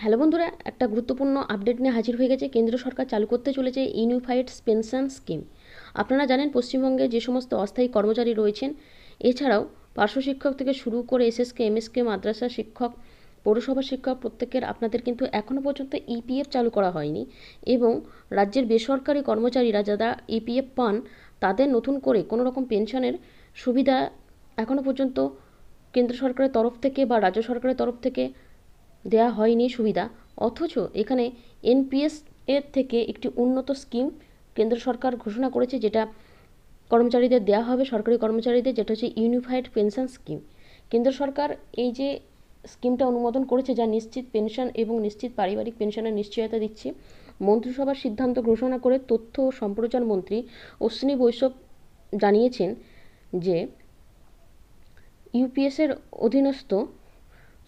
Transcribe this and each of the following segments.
Hello বন্ধুরা, একটা গুরুত্বপূর্ণ আপডেট নিয়ে হাজির হয়ে গেছে। কেন্দ্র সরকার চালু করতে চলেছে ইউনিফাইড পেনশন স্কিম। আপনারা জানেন পশ্চিমবঙ্গে যে সমস্ত অস্থায়ী কর্মচারী রয়েছেন, এছাড়াও পার্শ্ব শিক্ষক থেকে শুরু করে এসএসকে, এমএসকে, মাদ্রাসা শিক্ষক, পৌরসভা শিক্ষক প্রত্যেকের আপনাদের কিন্তু এখনও পর্যন্ত ইপিএফ চালু করা হয়নি। এবং রাজ্যের বেসরকারি কর্মচারীরা যারা ইপিএফ পান, তাদের নতুন করে কোনো রকম পেনশনের সুবিধা এখনও পর্যন্ত কেন্দ্র সরকারের তরফ থেকে বা রাজ্য সরকারের তরফ থেকে দেয়া হয়নি সুবিধা। অথচ এখানে এনপিএস এর থেকে একটি উন্নত স্কিম কেন্দ্র সরকার ঘোষণা করেছে, যেটা কর্মচারীদের দেওয়া হবে, সরকারি কর্মচারীদের, যেটা হচ্ছে ইউনিফাইড পেনশন স্কিম। কেন্দ্র সরকার এই যে স্কিমটা অনুমোদন করেছে, যা নিশ্চিত পেনশন এবং নিশ্চিত পারিবারিক পেনশনের নিশ্চয়তা দিচ্ছে, মন্ত্রিসভার সিদ্ধান্ত ঘোষণা করে তথ্য ও সম্প্রচার মন্ত্রী অশ্বিনী বৈষ্ণব জানিয়েছেন যে ইউপিএসের অধীনস্থ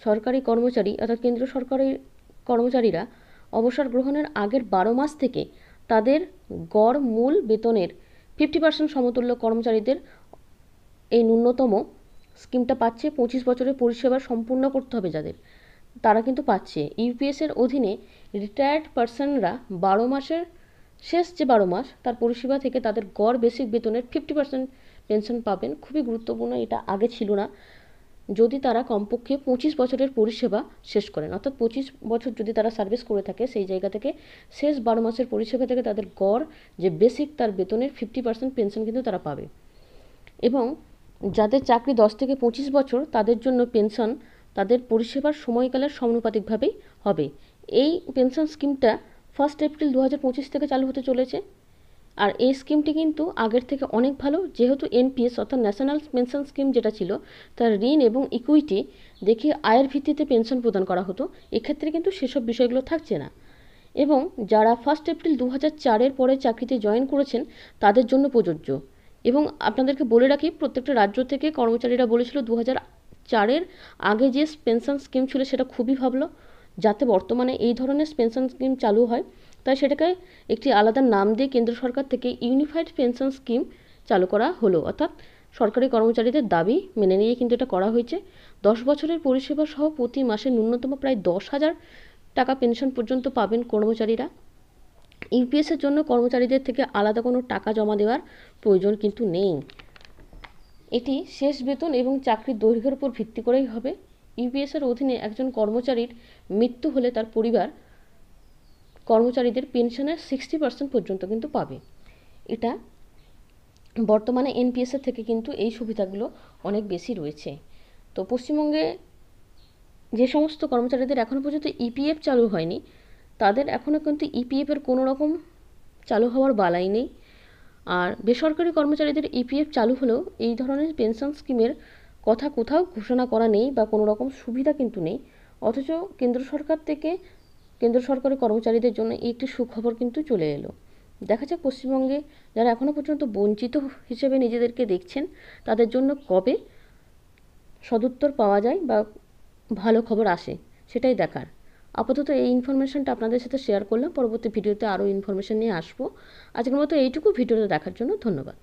সরকারি কর্মচারী অর্থাৎ কেন্দ্র সরকারের কর্মচারীরা অবসর গ্রহণের আগের 12 মাস থেকে তাদের গড় মূল বেতনের 50% সমতুল্য কর্মচারীদের এই ন্যূনতম স্কিমটা পাচ্ছে। 25 বছরের পরিষেবা সম্পূর্ণ করতে হবে যাদের, তারা কিন্তু পাচ্ছে। ইউপিএসের অধীনে রিটায়ার্ড পার্সনরা 12 মাসের শেষ যে 12 মাস তার পরিষেবা থেকে তাদের গড় বেসিক বেতনের 50% পেনশন পাবেন। খুবই গুরুত্বপূর্ণ, এটা আগে ছিল না। যদি তারা কমপক্ষে 25 বছরের পরিষেবা শেষ করেন, অর্থাৎ 25 বছর যদি তারা সার্ভিস করে থাকে, সেই জায়গা থেকে শেষ 12 মাসের পরিষেবা থেকে তাদের গড় যে বেসিক তার বেতনের 50% পেনশন কিন্তু তারা পাবে। এবং যাদের চাকরি 10 থেকে 25 বছর, তাদের জন্য পেনশন তাদের পরিষেবার সময়কালের সমানুপাতিকভাবেই হবে। এই পেনশন স্কিমটা 1 এপ্রিল 2025 থেকে চালু হতে চলেছে। আর এই স্কিমটি কিন্তু আগের থেকে অনেক ভালো, যেহেতু এনপিএস অর্থাৎ ন্যাশনাল পেনশন স্কিম যেটা ছিল, তার ঋণ এবং ইকুইটি দেখে আয়ের ভিত্তিতে পেনশন প্রদান করা হতো। এক্ষেত্রে কিন্তু সেসব বিষয়গুলো থাকছে না। এবং যারা 1 এপ্রিল 2004-এর পরে চাকরিতে জয়েন করেছেন, তাদের জন্য প্রযোজ্য। এবং আপনাদেরকে বলে রাখি, প্রত্যেকটা রাজ্য থেকে কর্মচারীরা বলেছিল 2004-এর আগে যে পেনশন স্কিম ছিল সেটা খুবই ভালো, যাতে বর্তমানে এই ধরনের পেনশন স্কিম চালু হয়, তাই সেটাকে একটি আলাদা নাম দিয়ে কেন্দ্র সরকার থেকে ইউনিফাইড পেনশন স্কিম চালু করা হলো। অর্থাৎ সরকারি কর্মচারীদের দাবি মেনে নিয়ে কিন্তু এটা করা হয়েছে। 10 বছরের পরিষেবা সহ প্রতি মাসে ন্যূনতম প্রায় 10,000 টাকা পেনশন পর্যন্ত পাবেন কর্মচারীরা। ইউপিএসের জন্য কর্মচারীদের থেকে আলাদা কোনো টাকা জমা দেওয়ার প্রয়োজন কিন্তু নেই। এটি শেষ বেতন এবং চাকরির দৈর্ঘ্যের উপর ভিত্তি করেই হবে। ইউপিএসের অধীনে একজন কর্মচারীর মৃত্যু হলে তার পরিবার কর্মচারীদের পেনশনের 60% পর্যন্ত কিন্তু পাবে। এটা বর্তমানে এনপিএসের থেকে কিন্তু এই সুবিধাগুলো অনেক বেশি রয়েছে। তো পশ্চিমবঙ্গে যে সমস্ত কর্মচারীদের এখনও পর্যন্ত ইপিএফ চালু হয়নি, তাদের এখনও কিন্তু ইপিএফের কোনো রকম চালু হওয়ার বালাই নেই। আর বেসরকারি কর্মচারীদের ইপিএফ চালু হলেও এই ধরনের পেনশন স্কিমের কথা কোথাও ঘোষণা করা নেই বা কোনো রকম সুবিধা কিন্তু নেই। অথচ কেন্দ্র সরকার থেকে কেন্দ্র সরকারি কর্মচারীদের জন্য এই একটি সুখবর কিন্তু চলে এলো। দেখা যাক পশ্চিমবঙ্গে যারা এখনও পর্যন্ত বঞ্চিত হিসেবে নিজেদেরকে দেখছেন, তাদের জন্য কবে সদুত্তর পাওয়া যায় বা ভালো খবর আসে, সেটাই দেখার। আপাতত এই ইনফরমেশনটা আপনাদের সাথে শেয়ার করলাম। পরবর্তী ভিডিওতে আরও ইনফরমেশন নিয়ে আসবো। আজকের মতো এইটুকু। ভিডিওটা দেখার জন্য ধন্যবাদ।